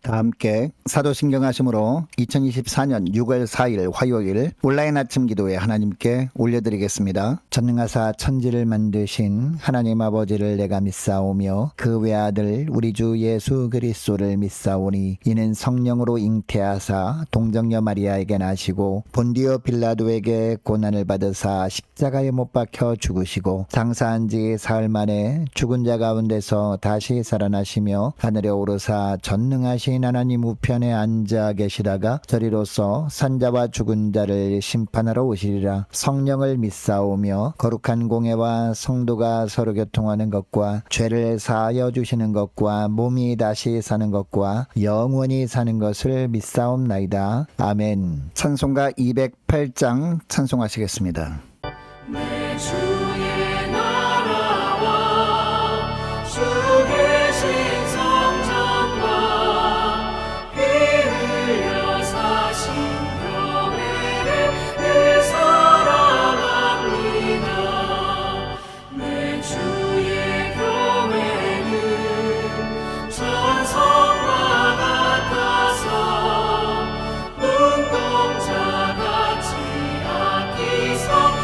다 함께 사도신경하심으로 2024년 6월 4일 화요일 온라인 아침 기도에 하나님께 올려드리겠습니다. 전능하사 천지를 만드신 하나님 아버지를 내가 믿사오며 그 외아들 우리 주 예수 그리스도를 믿사오니 이는 성령으로 잉태하사 동정녀 마리아에게 나시고 본디오 빌라도에게 고난을 받으사 십자가에 못 박혀 죽으시고 장사한 지 사흘 만에 죽은 자 가운데서 다시 살아나시며 하늘에 오르사 전능하신 하나님 우편에 앉아 계시다가 저리로서 산자와 죽은 자를 심판하러 오시리라. 성령을 믿사오며 거룩한 공예와 성도가 서로 교통하는 것과 죄를 사하여 주시는 것과 몸이 다시 사는 것과 영원히 사는 것을 믿사옵나이다. 아멘. 찬송가 208장 찬송하시겠습니다. 내 주의 나라와 주 계신 성전과 피 흘려 사신 교회를 늘 사랑합니다. 내 주의 교회는 천성과 같아서 눈동자같이 아끼사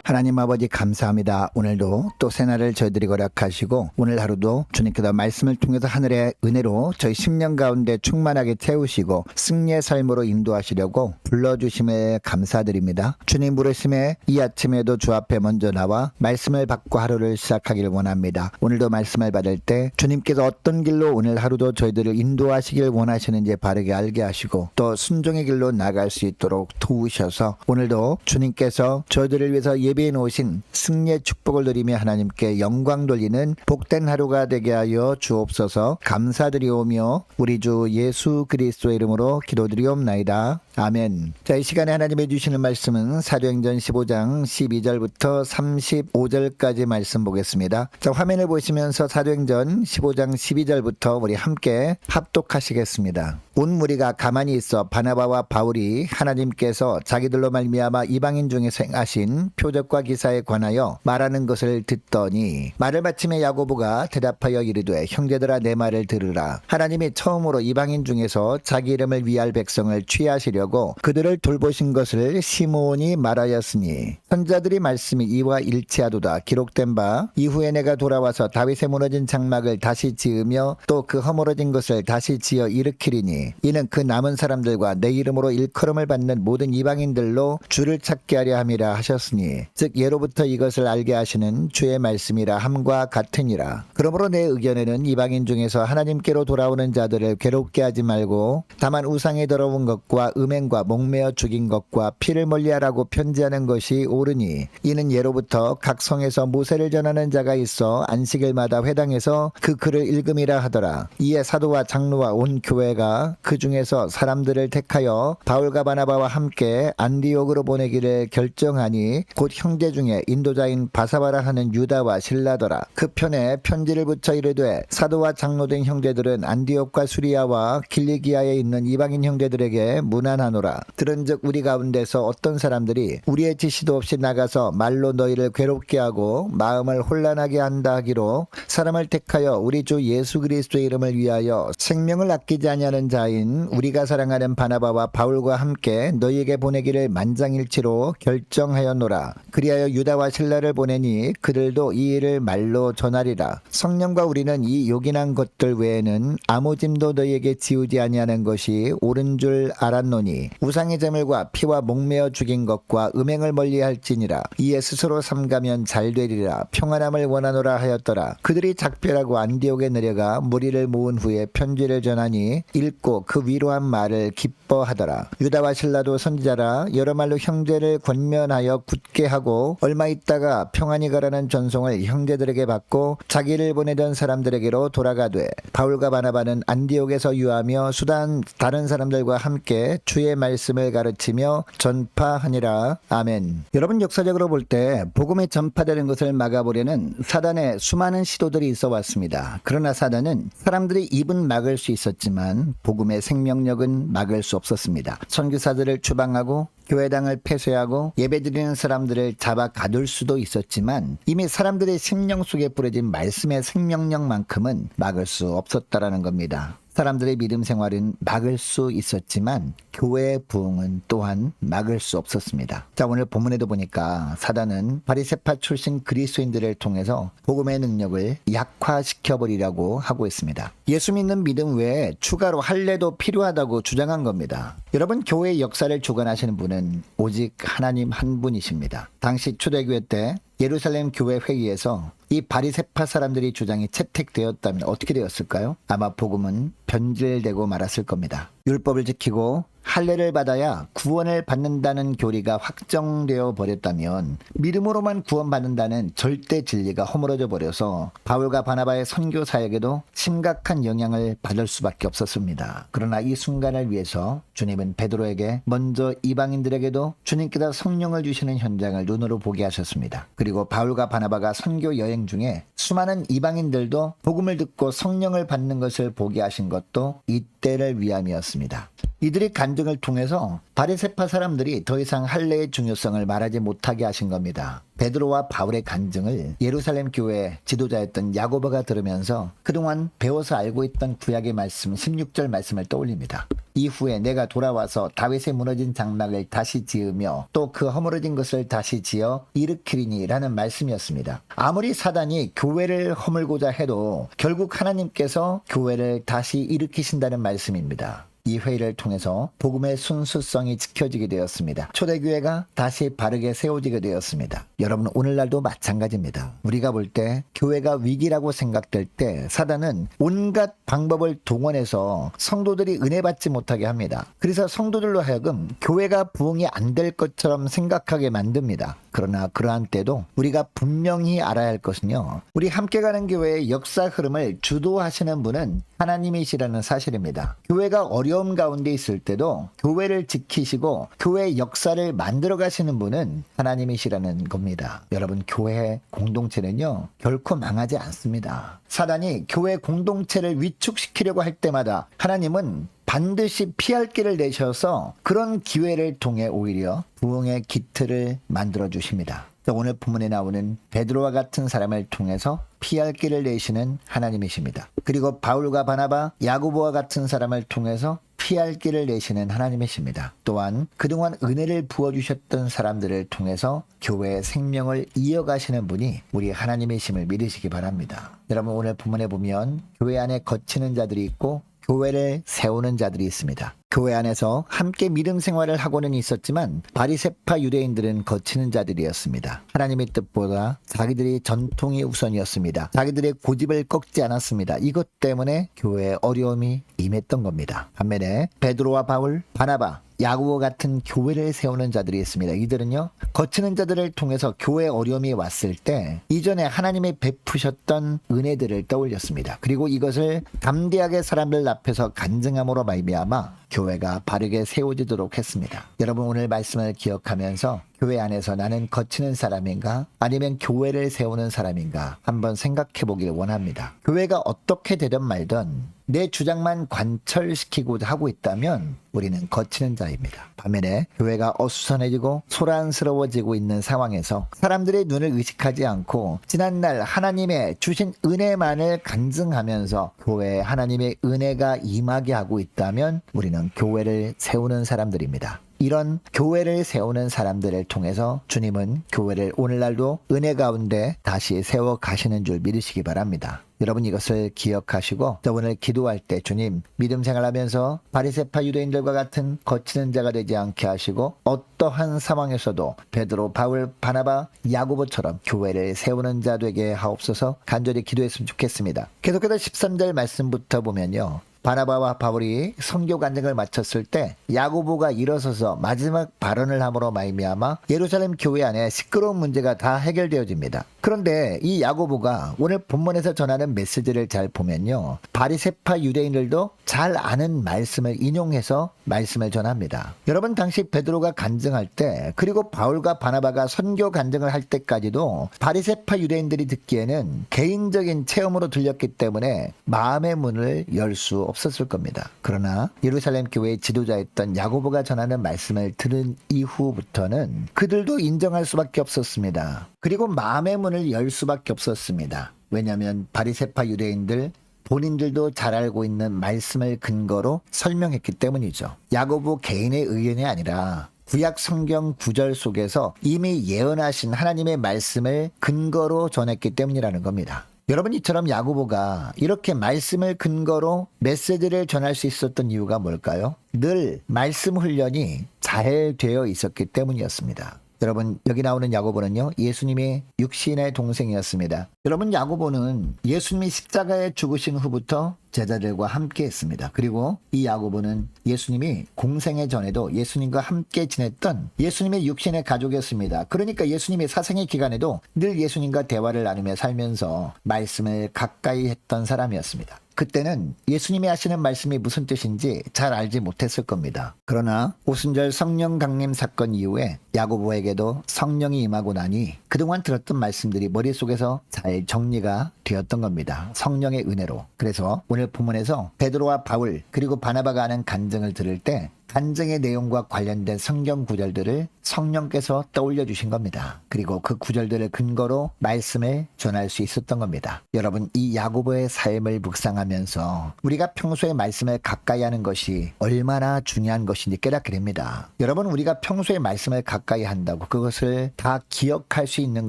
하나님 아버지 감사합니다. 오늘도 또 새날을 저희들이 허락하시고 오늘 하루도 주님께서 말씀을 통해서 하늘의 은혜로 저희 10년 가운데 충만하게 채우시고 승리의 삶으로 인도하시려고 불러주심에 감사드립니다. 주님 부르심에 이 아침에도 주 앞에 먼저 나와 말씀을 받고 하루를 시작하길 원합니다. 오늘도 말씀을 받을 때 주님께서 어떤 길로 오늘 하루도 저희들을 인도하시길 원하시는지 바르게 알게 하시고 또 순종의 길로 나갈 수 있도록 도우셔서 오늘도 주님께서 저희들을 위해서 예배해 놓으신 승리의 축복을 누리며 하나님께 영광 돌리는 복된 하루가 되게 하여 주옵소서. 감사드리오며 우리 주 예수 그리스도의 이름으로 기도드리옵나이다. 아멘. 자, 이 시간에 하나님이 주시는 말씀은 사도행전 15장 12절부터 35절까지 말씀 보겠습니다. 자, 화면을 보시면서 사도행전 15장 12절부터 우리 함께 합독하시겠습니다. 온 무리가 가만히 있어 바나바와 바울이 하나님께서 자기들로 말미암아 이방인 중에서 행하신 표적과 기사에 관하여 말하는 것을 듣더니 말을 마침에 야고보가 대답하여 이르되 형제들아 내 말을 들으라. 하나님이 처음으로 이방인 중에서 자기 이름을 위할 백성을 취하시려고 그들을 돌보신 것을 시므온이 말하였으니 선자들이 말씀이 이와 일치하도다. 기록된 바 이후에 내가 돌아와서 다윗의 무너진 장막을 다시 지으며 또 그 허물어진 것을 다시 지어 일으키리니 이는 그 남은 사람들과 내 이름으로 일컬음을 받는 모든 이방인들로 주를 찾게 하려 함이라 하셨으니 즉 예로부터 이것을 알게 하시는 주의 말씀이라 함과 같으니라. 그러므로 내 의견에는 이방인 중에서 하나님께로 돌아오는 자들을 괴롭게 하지 말고 다만 우상에 더러운 것과 음행과 목매어 죽인 것과 피를 멀리하라고 편지하는 것이 옳으니 이는 예로부터 각 성에서 모세를 전하는 자가 있어 안식일마다 회당에서 그 글을 읽음이라 하더라. 이에 사도와 장로와 온 교회가 그 중에서 사람들을 택하여 바울과 바나바와 함께 안디옥으로 보내기를 결정하니 곧 형제 중에 인도자인 바사바라 하는 유다와 실라더라. 그 편에 편지를 붙여 이르되 사도와 장로된 형제들은 안디옥과 수리아와 길리기아에 있는 이방인 형제들에게 문안하라. 선언하노라. 들은즉 우리 가운데서 어떤 사람들이 우리의 지시도 없이 나가서 말로 너희를 괴롭게 하고 마음을 혼란하게 한다 하기로 사람을 택하여 우리 주 예수 그리스도의 이름을 위하여 생명을 아끼지 아니하는 자인 우리가 사랑하는 바나바와 바울과 함께 너희에게 보내기를 만장일치로 결정하였노라. 그리하여 유다와 실라를 보내니 그들도 이 일을 말로 전하리라. 성령과 우리는 이 요긴한 것들 외에는 아무 짐도 너희에게 지우지 아니하는 것이 옳은 줄 알았노니 우상의 제물과 피와 목매어 죽인 것과 음행을 멀리할지니라. 이에 스스로 삼가면 잘 되리라. 평안함을 원하노라 하였더라. 그들이 작별하고 안디옥에 내려가 무리를 모은 후에 편지를 전하니 읽고 그 위로한 말을 기뻐하더라. 유다와 실라도 선지자라 여러 말로 형제를 권면하여 굳게 하고 얼마 있다가 평안히 가라는 전송을 형제들에게 받고 자기를 보내던 사람들에게로 돌아가되 바울과 바나바는 안디옥에서 유하며 수단 다른 사람들과 함께 주의 말씀을 가르치며 전파하니라. 아멘. 여러분, 역사적으로 볼 때 복음이 전파되는 것을 막아보려는 사단의 수많은 시도들이 있어 왔습니다. 그러나 사단은 사람들이 입은 막을 수 있었지만 복음의 생명력은 막을 수 없었습니다. 선교사들을 추방하고 교회당을 폐쇄하고 예배드리는 사람들을 잡아 가둘 수도 있었지만 이미 사람들의 심령 속에 뿌려진 말씀의 생명력만큼은 막을 수 없었다라는 겁니다. 사람들의 믿음 생활은 막을 수 있었지만 교회의 부흥은 또한 막을 수 없었습니다. 자, 오늘 본문에도 보니까 사단은 바리새파 출신 그리스도인들을 통해서 복음의 능력을 약화시켜버리려고 하고 있습니다. 예수 믿는 믿음 외에 추가로 할례도 필요하다고 주장한 겁니다. 여러분, 교회의 역사를 주관하시는 분은 오직 하나님 한 분이십니다. 당시 초대교회 때 예루살렘 교회 회의에서 이 바리새파 사람들이 주장이 채택되었다면 어떻게 되었을까요? 아마 복음은 변질되고 말았을 겁니다. 율법을 지키고 할례를 받아야 구원을 받는다는 교리가 확정되어 버렸다면 믿음으로만 구원받는다는 절대 진리가 허물어져 버려서 바울과 바나바의 선교 사역에도 심각한 영향을 받을 수밖에 없었습니다. 그러나 이 순간을 위해서 주님은 베드로에게 먼저 이방인들에게도 주님께서 성령을 주시는 현장을 눈으로 보게 하셨습니다. 그리고 바울과 바나바가 선교 여행 중에 수많은 이방인들도 복음을 듣고 성령을 받는 것을 보게 하신 것도 이때를 위함이었습니다. 이들의 간증을 통해서 바리새파 사람들이 더 이상 할례의 중요성을 말하지 못하게 하신 겁니다. 베드로와 바울의 간증을 예루살렘 교회 지도자였던 야고보가 들으면서 그동안 배워서 알고 있던 구약의 말씀 16절 말씀을 떠올립니다. 이후에 내가 돌아와서 다윗의 무너진 장막을 다시 지으며 또 그 허물어진 것을 다시 지어 일으키리니 라는 말씀이었습니다. 아무리 사단이 교회를 허물고자 해도 결국 하나님께서 교회를 다시 일으키신다는 말씀입니다. 이 회의를 통해서 복음의 순수성이 지켜지게 되었습니다. 초대교회가 다시 바르게 세워지게 되었습니다. 여러분, 오늘날도 마찬가지입니다. 우리가 볼 때 교회가 위기라고 생각될 때 사단은 온갖 방법을 동원해서 성도들이 은혜 받지 못하게 합니다. 그래서 성도들로 하여금 교회가 부흥이 안 될 것처럼 생각하게 만듭니다. 그러나 그러한 때도 우리가 분명히 알아야 할 것은요, 우리 함께 가는 교회의 역사 흐름을 주도하시는 분은 하나님이시라는 사실입니다. 교회가 어려움 가운데 있을 때도 교회를 지키시고 교회의 역사를 만들어 가시는 분은 하나님이시라는 겁니다. 여러분, 교회 공동체는요 결코 망하지 않습니다. 사단이 교회 공동체를 위축시키려고 할 때마다 하나님은 반드시 피할 길을 내셔서 그런 기회를 통해 오히려 부흥의 기틀을 만들어 주십니다. 오늘 본문에 나오는 베드로와 같은 사람을 통해서 피할 길을 내시는 하나님이십니다. 그리고 바울과 바나바, 야고보와 같은 사람을 통해서 피할 길을 내시는 하나님이십니다. 또한 그동안 은혜를 부어주셨던 사람들을 통해서 교회의 생명을 이어가시는 분이 우리 하나님이심을 믿으시기 바랍니다. 여러분, 오늘 본문에 보면 교회 안에 거치는 자들이 있고 교회를 세우는 자들이 있습니다. 교회 안에서 함께 믿음 생활을 하고는 있었지만 바리새파 유대인들은 거치는 자들이었습니다. 하나님의 뜻보다 자기들의 전통이 우선이었습니다. 자기들의 고집을 꺾지 않았습니다. 이것 때문에 교회에 어려움이 임했던 겁니다. 반면에 베드로와 바울, 바나바, 야고보 같은 교회를 세우는 자들이 있습니다. 이들은요 거치는 자들을 통해서 교회에 어려움이 왔을 때 이전에 하나님이 베푸셨던 은혜들을 떠올렸습니다. 그리고 이것을 담대하게 사람들 앞에서 간증함으로 말미암아 교회가 바르게 세워지도록 했습니다. 여러분, 오늘 말씀을 기억하면서 교회 안에서 나는 거치는 사람인가? 아니면 교회를 세우는 사람인가? 한번 생각해 보길 원합니다. 교회가 어떻게 되든 말든 내 주장만 관철시키고자 하고 있다면 우리는 거치는 자입니다. 반면에 교회가 어수선해지고 소란스러워지고 있는 상황에서 사람들의 눈을 의식하지 않고 지난날 하나님의 주신 은혜만을 간증하면서 교회에 하나님의 은혜가 임하게 하고 있다면 우리는 교회를 세우는 사람들입니다. 이런 교회를 세우는 사람들을 통해서 주님은 교회를 오늘날도 은혜 가운데 다시 세워 가시는 줄 믿으시기 바랍니다. 여러분 이것을 기억하시고 저 오늘 기도할 때 주님 믿음 생활하면서 바리새파 유대인들과 같은 거치는 자가 되지 않게 하시고 어떠한 상황에서도 베드로, 바울, 바나바, 야고보처럼 교회를 세우는 자 되게 하옵소서 간절히 기도했으면 좋겠습니다. 계속해서 13절 말씀부터 보면요. 바나바와 바울이 선교 간증을 마쳤을 때 야고보가 일어서서 마지막 발언을 함으로 말미암아 예루살렘 교회 안에 시끄러운 문제가 다 해결되어집니다. 그런데 이 야고보가 오늘 본문에서 전하는 메시지를 잘 보면요. 바리새파 유대인들도 잘 아는 말씀을 인용해서 말씀을 전합니다. 여러분 당시 베드로가 간증할 때 그리고 바울과 바나바가 선교 간증을 할 때까지도 바리새파 유대인들이 듣기에는 개인적인 체험으로 들렸기 때문에 마음의 문을 열 수 없었을 겁니다. 그러나 예루살렘 교회의 지도자였던 야고보가 전하는 말씀을 들은 이후부터는 그들도 인정할 수밖에 없었습니다. 그리고 마음의 문을 열 수밖에 없었습니다. 왜냐하면 바리새파 유대인들 본인들도 잘 알고 있는 말씀을 근거로 설명했기 때문이죠. 야고보 개인의 의견이 아니라 구약 성경 구절 속에서 이미 예언하신 하나님의 말씀을 근거로 전했기 때문이라는 겁니다. 여러분 이처럼 야고보가 이렇게 말씀을 근거로 메시지를 전할 수 있었던 이유가 뭘까요? 늘 말씀 훈련이 잘 되어 있었기 때문이었습니다. 여러분 여기 나오는 야고보는요 예수님의 육신의 동생이었습니다. 여러분 야고보는 예수님이 십자가에 죽으신 후부터 제자들과 함께 했습니다. 그리고 이 야고보는 예수님이 공생애 전에도 예수님과 함께 지냈던 예수님의 육신의 가족이었습니다. 그러니까 예수님의 사생의 기간에도 늘 예수님과 대화를 나누며 살면서 말씀을 가까이 했던 사람이었습니다. 그때는 예수님이 하시는 말씀이 무슨 뜻인지 잘 알지 못했을 겁니다. 그러나 오순절 성령 강림 사건 이후에 야고보에게도 성령이 임하고 나니 그동안 들었던 말씀들이 머릿속에서 잘 정리가 되었던 겁니다. 성령의 은혜로. 그래서 오늘 본문에서 베드로와 바울 그리고 바나바가 하는 간증을 들을 때 간증의 내용과 관련된 성경 구절들을 성령께서 떠올려 주신 겁니다. 그리고 그 구절들을 근거로 말씀을 전할 수 있었던 겁니다. 여러분 이 야고보의 삶을 묵상하면서 우리가 평소에 말씀을 가까이 하는 것이 얼마나 중요한 것인지 깨닫게 됩니다. 여러분 우리가 평소에 말씀을 가까이 한다고 그것을 다 기억할 수 있는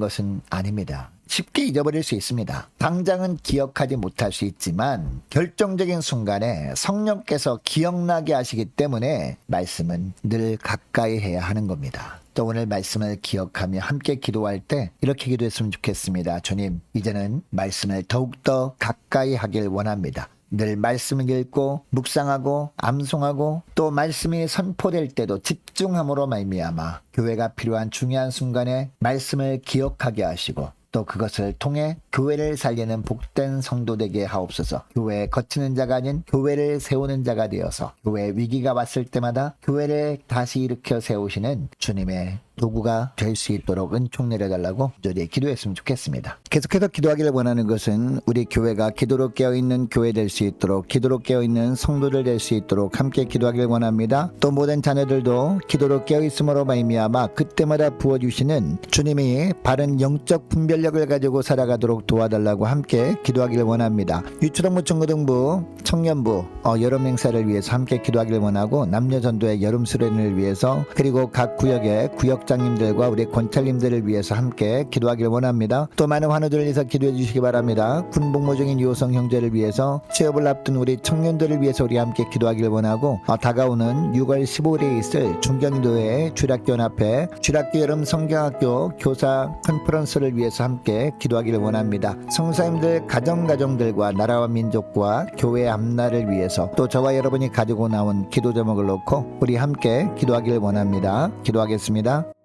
것은 아닙니다. 쉽게 잊어버릴 수 있습니다. 당장은 기억하지 못할 수 있지만 결정적인 순간에 성령께서 기억나게 하시기 때문에 말씀은 늘 가까이 해야 하는 겁니다. 또 오늘 말씀을 기억하며 함께 기도할 때 이렇게 기도했으면 좋겠습니다. 주님, 이제는 말씀을 더욱더 가까이 하길 원합니다. 늘 말씀을 읽고 묵상하고 암송하고 또 말씀이 선포될 때도 집중함으로 말미암아 교회가 필요한 중요한 순간에 말씀을 기억하게 하시고 또 그것을 통해 교회를 살리는 복된 성도 되게 하옵소서. 교회에 거치는 자가 아닌 교회를 세우는 자가 되어서 교회에 위기가 왔을 때마다 교회를 다시 일으켜 세우시는 주님의 도구가 될 수 있도록 은총 내려달라고 간절히 기도했으면 좋겠습니다. 계속해서 기도하기를 원하는 것은 우리 교회가 기도로 깨어있는 교회 될 수 있도록 기도로 깨어있는 성도들 될 수 있도록 함께 기도하기를 원합니다. 또 모든 자녀들도 기도로 깨어있음으로 말미암아 그때마다 부어주시는 주님이 바른 영적 분별력을 가지고 살아가도록 도와달라고 함께 기도하기를 원합니다. 유초등부 중고등부 청년부 여름 행사를 위해서 함께 기도하기를 원하고 남녀전도의 여름 수련을 위해서 그리고 각 구역의 구역장님들과 우리 권찰님들을 위해서 함께 기도하기를 원합니다. 또 많은 환우들을 위해서 기도해 주시기 바랍니다. 군복무 중인 유호성 형제를 위해서 취업을 앞둔 우리 청년들을 위해서 우리 함께 기도하기를 원하고 다가오는 6월 15일에 있을 중경도의 주락교연합회 주락교 여름 성경학교 교사 컨퍼런스를 위해서 함께 기도하기를 원합니다. 성사님들 가정들과 나라와 민족과 교회 앞날을 위해서 또 저와 여러분이 가지고 나온 기도 제목을 놓고 우리 함께 기도하기를 원합니다. 기도하겠습니다.